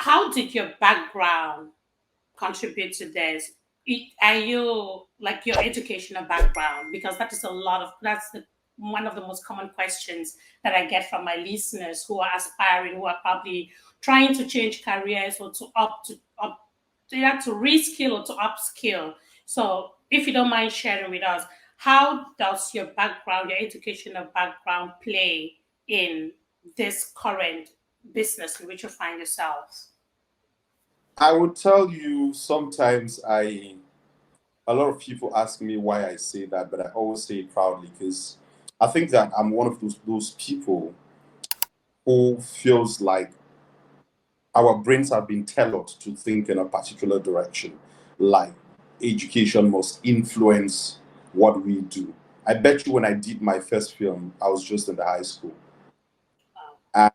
how did your background contribute to this? Are you like your educational background? Because that is one of the most common questions that I get from my listeners who are aspiring, who are probably trying to change careers or to either to reskill or to upskill. So, if you don't mind sharing with us, how does your background, your educational background, play in this current business in which you find yourself? I would tell you sometimes a lot of people ask me why I say that, but I always say it proudly because I think that I'm one of those people who feels like our brains have been tailored to think in a particular direction, like education must influence what we do. I bet you when I did my first film, I was just in the high school. And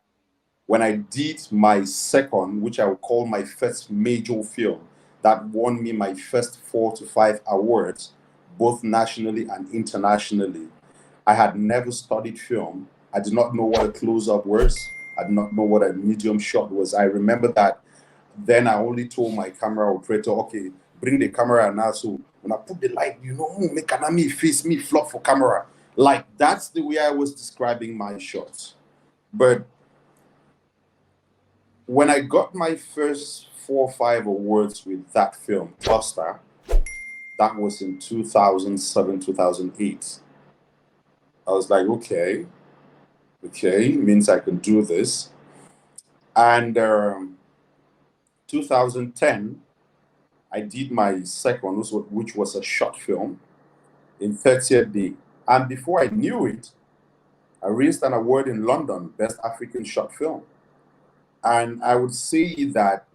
when I did my second, which I would call my first major film, that won me my first 4 to 5 awards, both nationally and internationally, I had never studied film. I did not know what a close up was. I did not know what a medium shot was. I remember that then I only told my camera operator, okay, bring the camera now. So when I put the light, make an me face me flop for camera. Like that's the way I was describing my shots. But when I got my first 4 or 5 awards with that film, Cluster, that was in 2007, 2008. I was like, okay, means I can do this. And 2010, I did my second, which was a short film in 30th Day. And before I knew it, I raised an award in London, Best African Short Film. And I would say that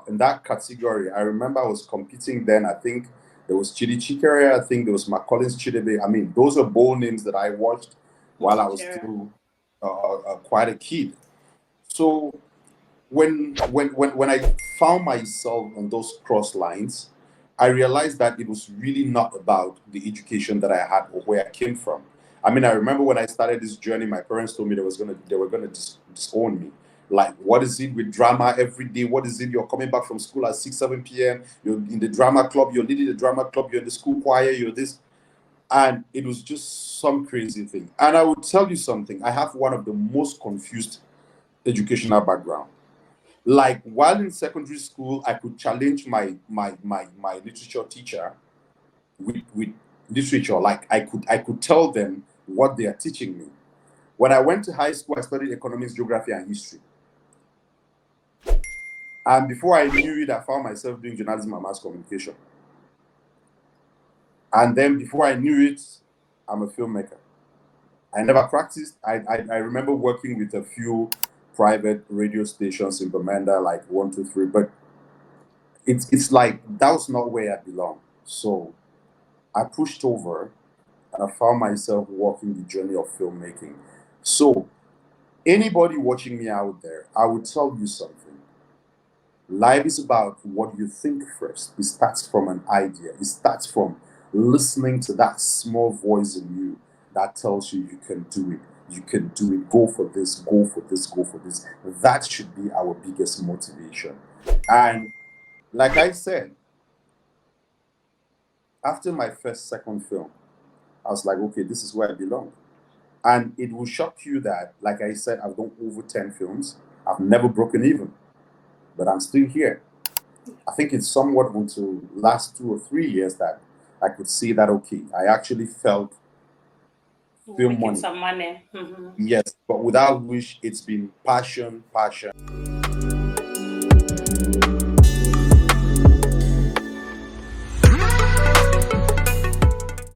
in that category, I remember I was competing then. I think there was Chidi Chikere, I think there was McCollins Chidebe. I mean, those are bold names that I watched while I was still quite a kid. So when I found myself on those cross lines, I realized that it was really not about the education that I had or where I came from. I mean, I remember when I started this journey, my parents told me they were gonna disown me. Like, what is it with drama every day? What is it? You're coming back from school at 6, 7 p.m. You're in the drama club. You're leading the drama club. You're in the school choir. You're this, and it was just some crazy thing. And I will tell you something. I have one of the most confused educational background. Like while in secondary school, I could challenge my literature teacher with literature. Like I could tell them what they are teaching me. When I went to high school, I studied economics, geography, and history. And before I knew it, I found myself doing journalism and mass communication. And then before I knew it, I'm a filmmaker. I never practiced. I remember working with a few private radio stations in Bamenda, like 123, but it's like that was not where I belong. So I pushed over and I found myself walking the journey of filmmaking. So anybody watching me out there, I would tell you something. Life is about what you think first. It starts from an idea. It starts from listening to that small voice in you that tells you you can do it. You can do it. Go for this, go for this, go for this. That should be our biggest motivation. And like I said, after my second film, I was like, okay, this is where I belong. And it will shock you that, like I said, I've done over 10 films. I've never broken even, but I'm still here. I think it's somewhat until last 2 or 3 years that I could see that, okay, I actually felt film Making money. some money. Mhm. Yes, but without which it's been passion, passion.